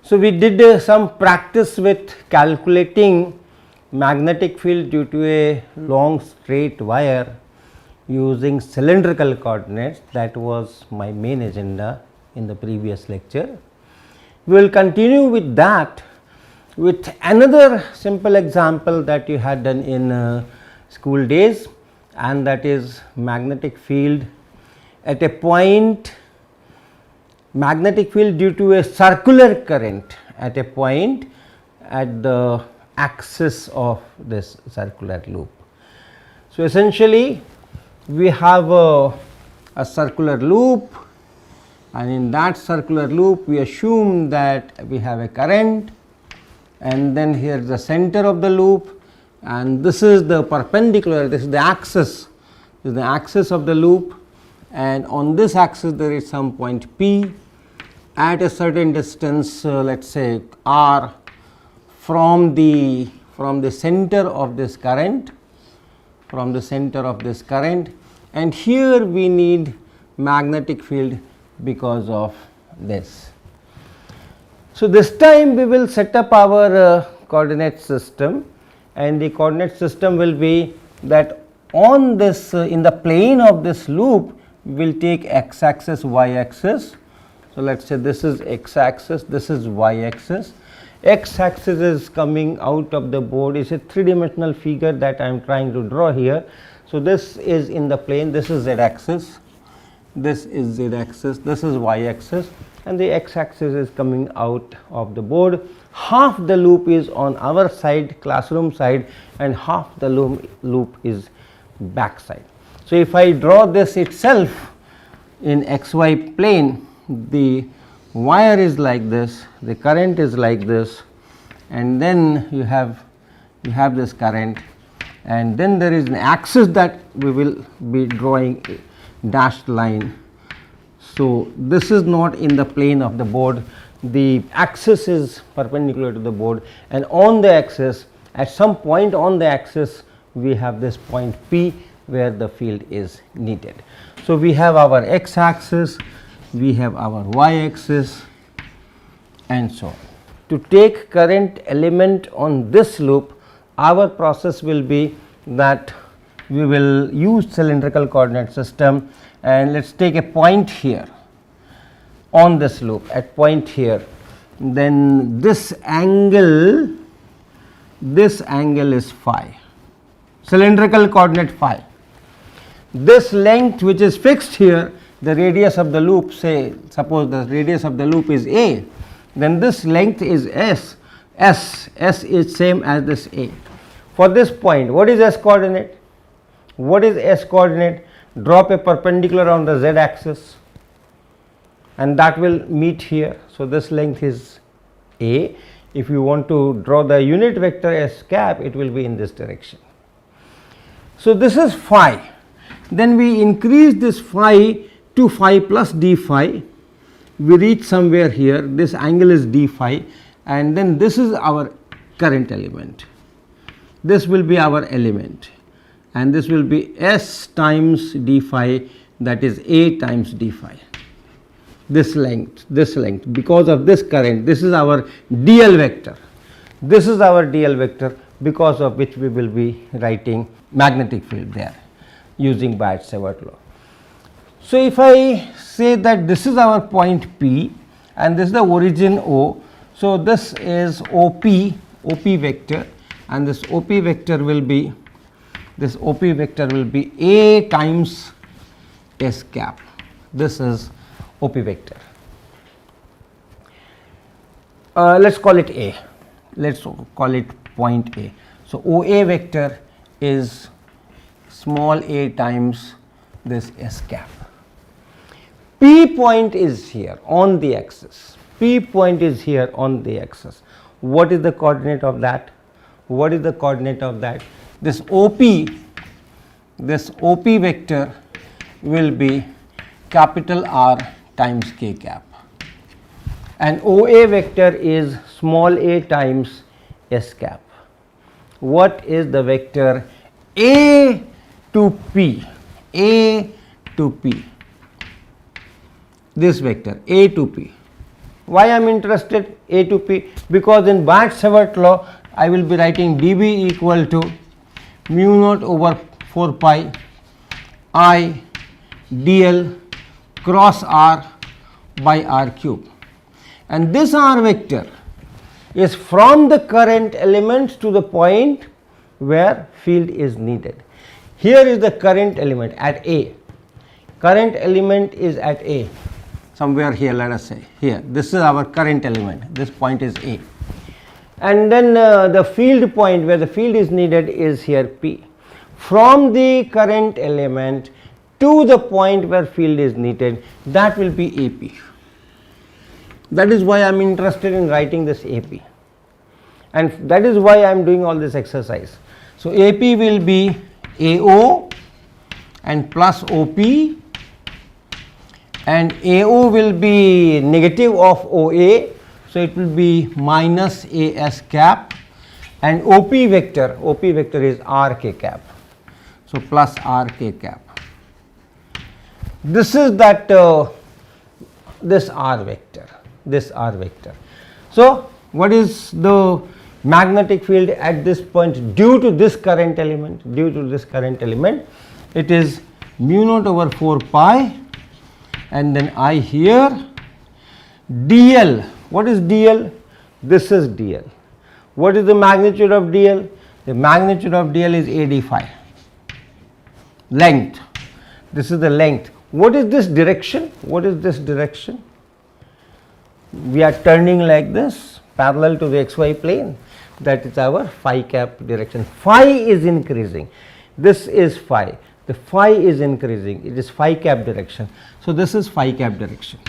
So, we did some practice with calculating magnetic field due to a long straight wire using cylindrical coordinates. That was my main agenda in the previous lecture. We will continue with that with another simple example that you had done in school days, and that is magnetic field at a point, magnetic field due to a circular current at a point at the axis of this circular loop. So, essentially we have a circular loop, and in that circular loop we assume that we have a current, and then here is the center of the loop, and this is the perpendicular, this is the axis of the loop, and on this axis there is some point P at a certain distance, let us say r, from the center of this current, and here we need magnetic field because of this. So, this time we will set up our coordinate system, and the coordinate system will be that on this in the plane of this loop we will take x axis, y axis. So, let us say this is x axis, this is y axis. X axis is coming out of the board, is a 3-dimensional figure that I am trying to draw here. So, this is in the plane, this is z axis, this is z axis, this is y axis, and the x axis is coming out of the board. Half the loop is on our side, classroom side, and half the loop is back side. So, if I draw this itself in xy plane, the wire is like this, the current is like this, and then you have this current, and then there is an axis that we will be drawing a dashed line. So, this is not in the plane of the board, the axis is perpendicular to the board, and on the axis, at some point on the axis we have this point P where the field is needed. So, we have our x axis, we have our y axis, and so on. To take current element on this loop, our process will be that we will use cylindrical coordinate system, and let us take a point here on this loop, at point here, then this angle is phi, cylindrical coordinate phi. This length which is fixed here, the radius of the loop, say suppose the radius of the loop is a, then this length is s is same as this a. For this point, what is s coordinate? What is s coordinate? Drop a perpendicular on the z axis, and that will meet here. So, this length is a. If you want to draw the unit vector s cap, it will be in this direction. So, this is phi. Then we increase this phi to phi plus d phi, we reach somewhere here, this angle is d phi, and then this is our current element, this will be our element, and this will be s times d phi, that is a times d phi, this length, because of this current, this is our dl vector, because of which we will be writing magnetic field there using Biot-Savart law. So, if I say that this is our point P and this is the origin O, so this is OP vector, and this OP vector will be A times S cap. This is OP vector. Let us call it A, let us call it point A. So, OA vector is small a times this S cap. P point is here on the axis, What is the coordinate of that? This OP vector will be capital R times k cap, and OA vector is small a times S cap. What is the vector A to P? This vector A to P, Why I am interested A to P? Because in Bart-Savart law I will be writing dB equal to mu naught over 4 pi I dl cross r by r cube, and this r vector is from the current element to the point where field is needed. Here is the current element at A, current element is at A, somewhere here, let us say here, this is our current element, this point is A, and then the field point where the field is needed is here P. From the current element to the point where field is needed, that will be AP. That is why I am interested in writing this AP, and that is why I am doing all this exercise. So AP will be AO and plus OP, and AO will be negative of OA, so it will be minus AS cap, and OP vector is RK cap, so plus RK cap. This is that this R vector. So what is the magnetic field at this point due to this current element? It is mu naught over 4 pi, and then I here dl. What is dl? This is dl. What is the magnitude of dl? The magnitude of dl is AD phi, length. This is the length. What is this direction? We are turning like this parallel to the xy plane, that is our phi cap direction. Phi is increasing, this is phi, the phi is increasing, it is phi cap direction. So this is phi cap direction,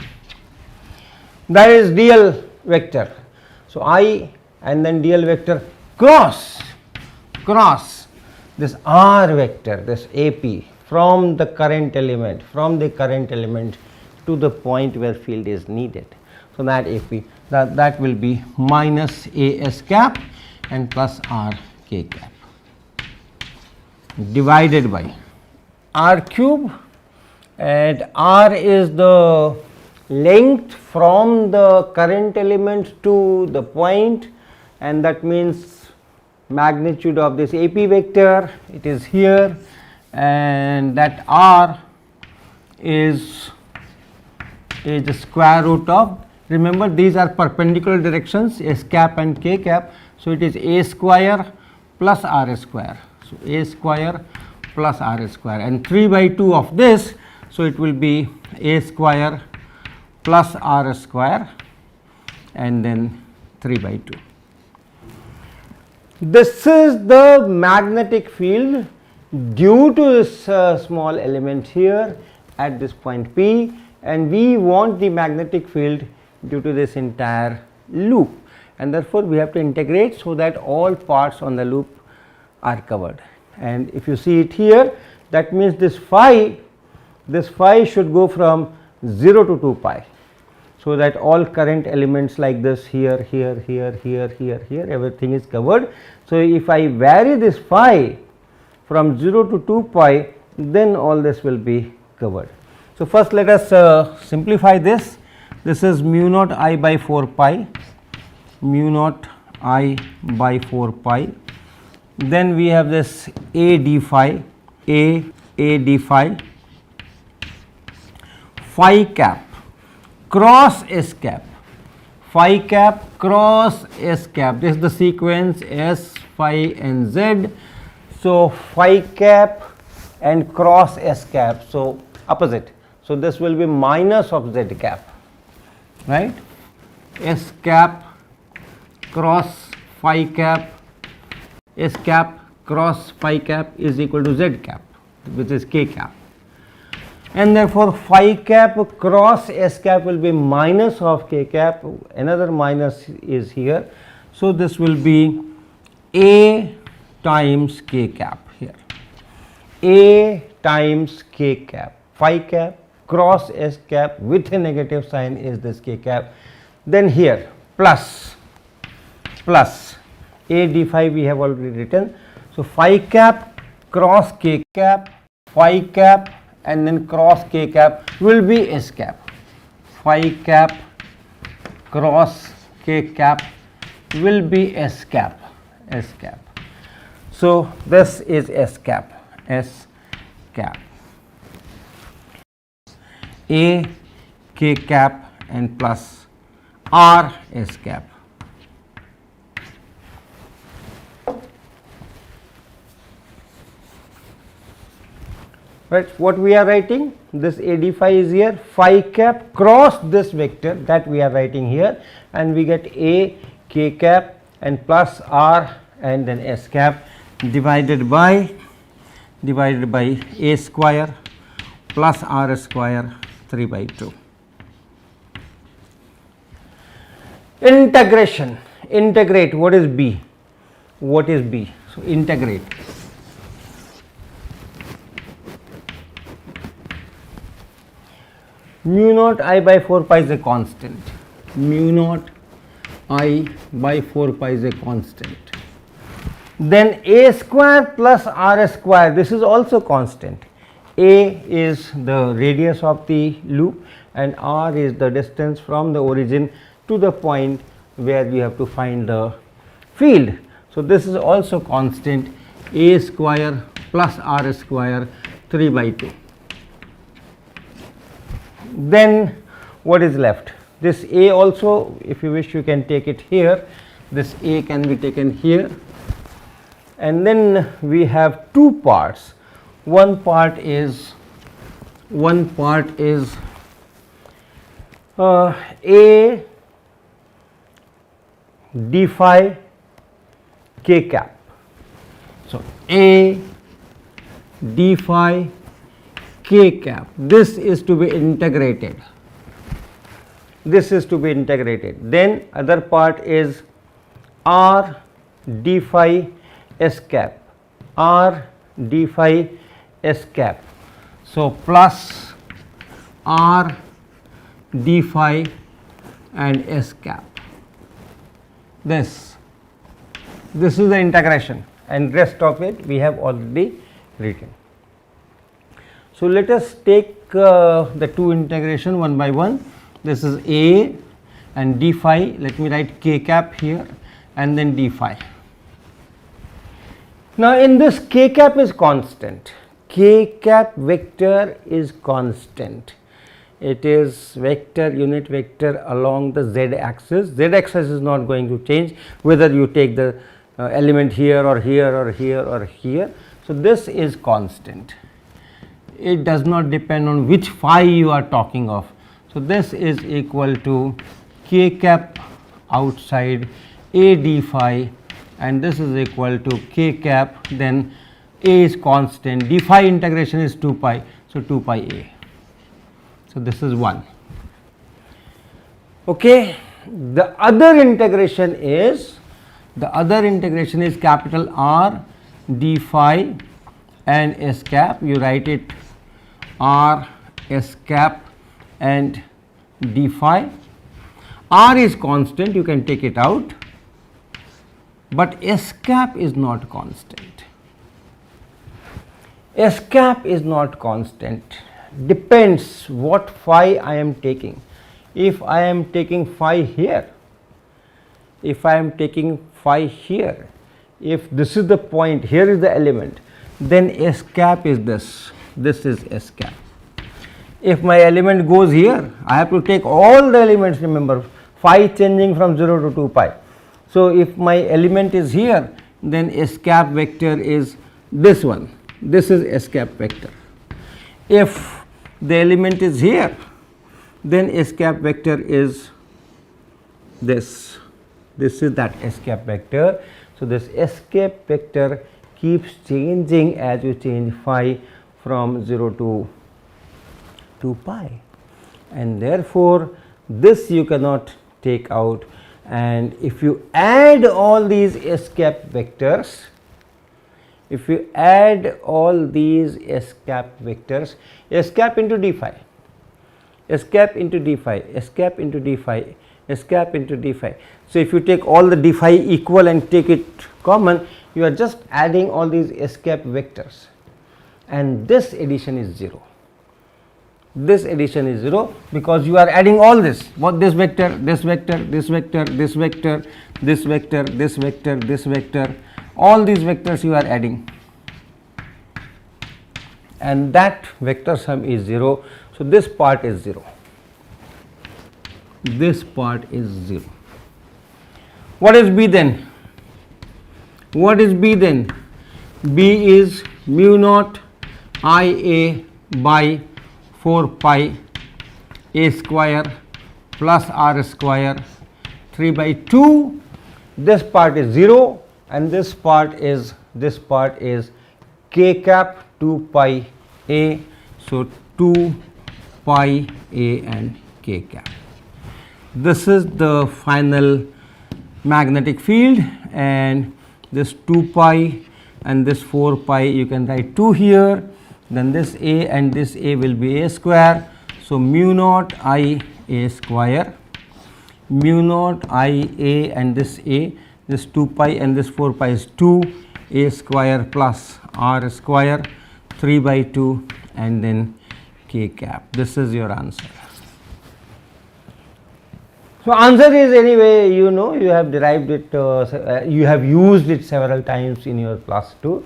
that is dl vector. So I and then dl vector cross this R vector, this AP, from the current element to the point where field is needed. So that AP, that will be minus AS cap and plus RK cap divided by R cube, and R is the length from the current element to the point, and that means magnitude of this AP vector, it is here, and that R is the square root of, remember these are perpendicular directions, S cap and K cap, so it is A square plus R square, so A square plus R square, and 3 by 2 of this, so it will be A square plus R square and then 3 by 2. This is the magnetic field due to this small element here at this point P, and we want the magnetic field due to this entire loop, and therefore we have to integrate so that all parts on the loop are covered. And if you see it here, that means this phi should go from 0 to 2 pi, so that all current elements like this here, everything is covered. So if I vary this phi from 0 to 2 pi, then all this will be covered. So first let us simplify this. This is mu naught I by 4 pi, mu naught I by 4 pi. Then we have this A d phi, A d phi, phi cap cross S cap, phi cap cross S cap. This is the sequence S, phi and Z. So phi cap and cross S cap, so opposite. So this will be minus of Z cap, right? S cap cross phi cap, S cap cross phi cap is equal to Z cap, which is K cap, and therefore phi cap cross S cap will be minus of K cap, another minus is here. So this will be A times K cap here, A times K cap, phi cap cross S cap with a negative sign is this K cap. Then here plus A d phi we have already written. So phi cap cross K cap, phi cap and then cross K cap will be S cap, phi cap cross k cap will be S cap, S cap. So, this is S cap, S cap. A k cap and plus R S cap. Right, what we are writing, this A d phi is here, phi cap cross this vector that we are writing here, and we get A k cap and plus R and then S cap divided by A square plus R square 3 by 2. Integration, integrate, what is B? What is B? So, integrate. Mu naught I by 4 pi is a constant, mu naught I by 4 pi is a constant. Then A square plus R square, this is also constant. A is the radius of the loop and R is the distance from the origin to the point where you have to find the field. So, this is also constant, A square plus R square 3 by 2. Then what is left? This A also, if you wish, you can take it here, this A can be taken here, and then we have two parts. One part is A d phi k cap. So, A d phi k cap, this is to be integrated, this is to be integrated. Then other part is R d phi s cap, R d phi s cap. So, plus R d phi and s cap. This is the integration, and rest of it we have already written. So, let us take the two integration one by one. This is A and d phi, let me write k cap here and then d phi. Now, in this k cap is constant, k cap vector is constant, it is vector, unit vector along the z axis. Z axis is not going to change whether you take the element here or here or here or here. So, this is constant, it does not depend on which phi you are talking of. So, this is equal to k cap outside A d phi, and this is equal to k cap, then A is constant, d phi integration is 2 pi. So, 2 pi A. So, this is 1. Okay. The other integration is capital R d phi and s cap, you write it R s cap and d phi. R is constant, you can take it out, but s cap is not constant. S cap is not constant, depends what phi I am taking. If I am taking phi here, if I am taking phi here, if this is the point, here is the element, then s cap is this is s cap. If my element goes here, I have to take all the elements, remember phi changing from 0 to 2 pi. So, if my element is here, then s cap vector is this one, this is s cap vector. If the element is here, then s cap vector is this is that s cap vector. So, this s cap vector keeps changing as you change phi from 0 to 2 pi, and therefore, this you cannot take out, and if you add all these s cap vectors, if you add all these s cap vectors, s cap into d phi, s cap into d phi, s cap into d phi, s cap into d phi. So, if you take all the d phi equal and take it common, you are just adding all these s cap vectors, and this addition is 0. this addition is 0 because you are adding all this, what this vector, this vector, this vector, this vector, this vector, this vector, this vector, all these vectors you are adding, and that vector sum is 0. So, this part is 0, this part is 0. What is B then? What is B then? B is mu naught I A by 4 pi A square plus R square 3 by 2. This part is 0 and this part is k cap 2 pi A. So, 2 pi A and k cap. This is the final magnetic field, and this 2 pi and this 4 pi you can write 2 here, then this A and this A will be A square. So, mu naught I A square, mu naught I A and this A, this 2 pi and this 4 pi is 2 A square plus R square 3 by 2 and then k cap. This is your answer. So, answer is anyway, you know, you have derived it, you have used it several times in your class 2.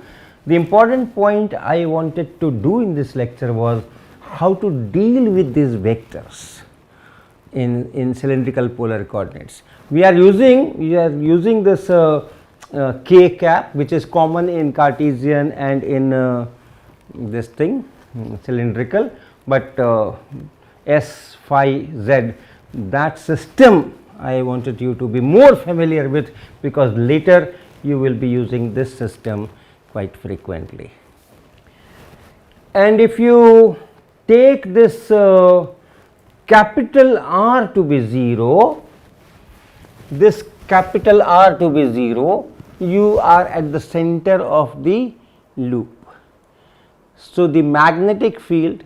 The important point I wanted to do in this lecture was how to deal with these vectors in cylindrical polar coordinates. We are using this k cap, which is common in Cartesian and in this thing cylindrical, but S phi z, that system I wanted you to be more familiar with, because later you will be using this system quite frequently. And if you take this capital R to be 0, this capital R to be 0, you are at the center of the loop. So, the magnetic field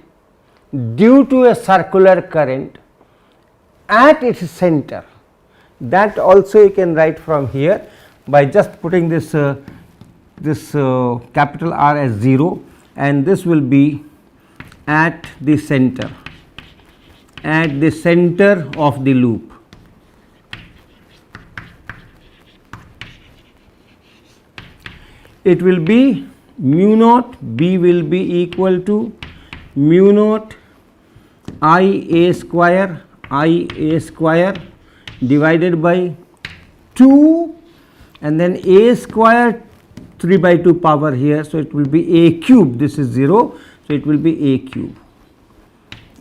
due to a circular current at its center, that also you can write from here by just putting this capital R as 0, and this will be at the center of the loop. It will be mu naught B will be equal to mu naught I A square divided by 2 and then A square 3 by 2 power here. So, it will be A cube, this is 0. So, it will be A cube,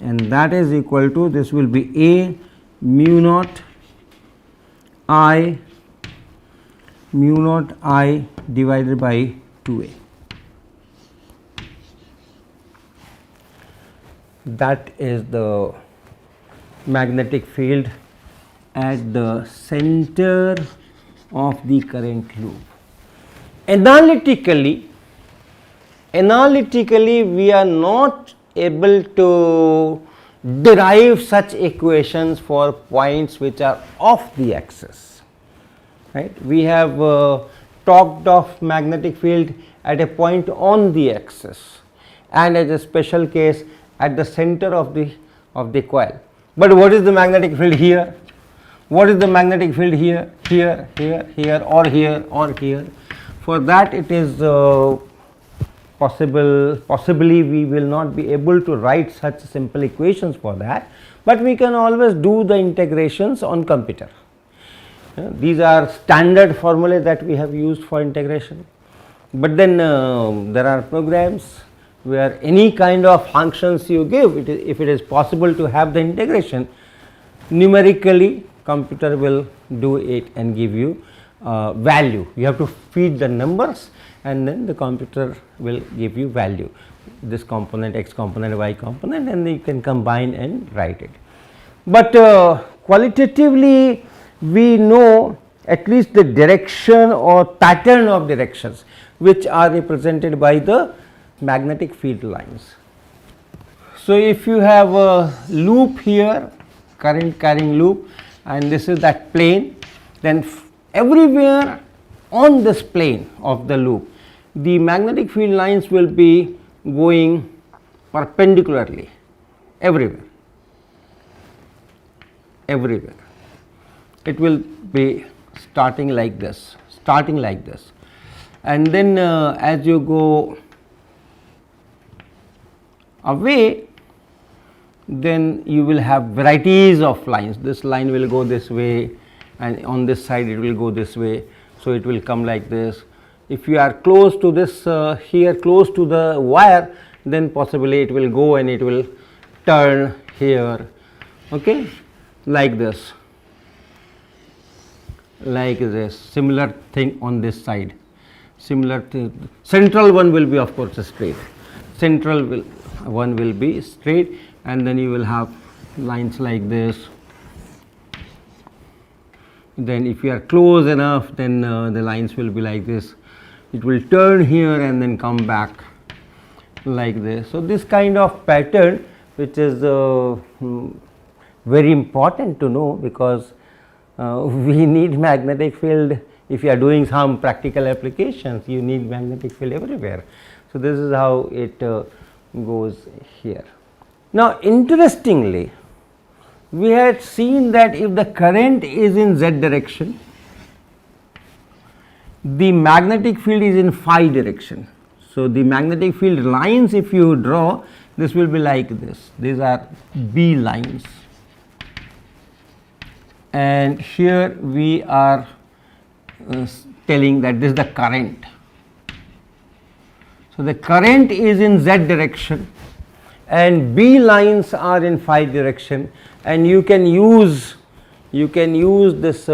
and that is equal to, this will be A mu naught I divided by 2A. That is the magnetic field at the center of the current loop. Analytically we are not able to derive such equations for points which are off the axis, right. We have talked of magnetic field at a point on the axis and as a special case at the center of the coil. But what is the magnetic field here? What is the magnetic field here, here, here, here, or here, or here? For that it is possibly we will not be able to write such simple equations for that, but we can always do the integrations on computer. These are standard formulae that we have used for integration, but then there are programs where any kind of functions you give, if it is possible to have the integration, numerically computer will do it and give you value. You have to feed the numbers and then the computer will give you value, this component, x component, y component, and you can combine and write it. But qualitatively we know at least the direction or pattern of directions which are represented by the magnetic field lines. So, if you have a loop here, current carrying loop, and this is that plane, then everywhere on this plane of the loop the magnetic field lines will be going perpendicularly everywhere, everywhere. It will be starting like this, and then as you go away, then you will have varieties of lines. This line will go this way, and on this side it will go this way. So, it will come like this. If you are close to this here, close to the wire, then possibly it will go and it will turn here, okay, like this, similar thing on this side, similar to central one will be of course straight, one will be straight, and then you will have lines like this. Then if you are close enough, then the lines will be like this. It will turn here and then come back like this. So, this kind of pattern, which is very important to know, because we need magnetic field. If you are doing some practical applications, you need magnetic field everywhere. So, this is how it goes here. Now, interestingly, we had seen that if the current is in z direction, the magnetic field is in phi direction. So, the magnetic field lines, if you draw, this will be like this. These are B lines, and here we are telling that this is the current. So, the current is in z direction and B lines are in phi direction, and you can use this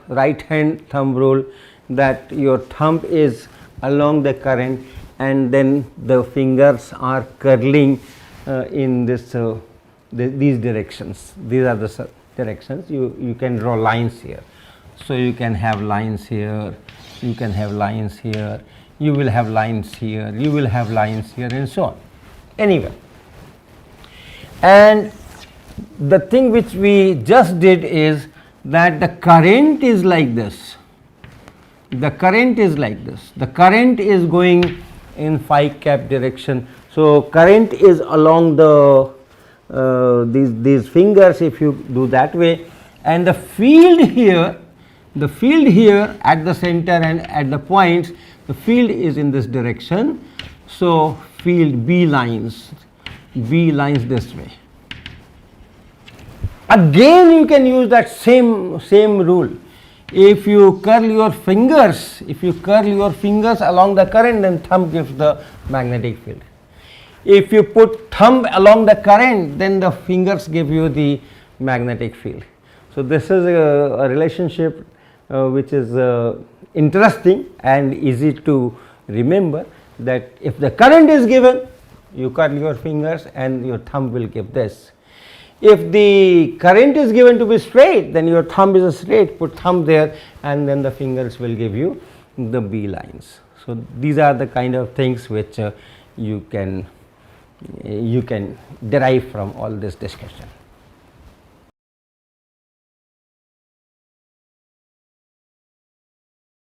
right hand thumb rule, that your thumb is along the current and then the fingers are curling in this these directions. These are the directions. You can draw lines here. So, you can have lines here, you can have lines here, you will have lines here, you will have lines here, and so on. Anyway, and the thing which we just did is that the current is like this. The current is like this. The current is going in phi cap direction. So, current is along the these fingers, if you do that way, and the field here at the center and at the points, the field is in this direction. So, field B lines this way. Again you can use that same rule. If you curl your fingers, along the current, then thumb gives the magnetic field. If you put thumb along the current, then the fingers give you the magnetic field. So, this is a relationship which is interesting and easy to remember, that if the current is given, you curl your fingers and your thumb will give this. If the current is given to be straight, then your thumb is straight, put thumb there, and then the fingers will give you the B lines. So, these are the kind of things which you can derive from all this discussion.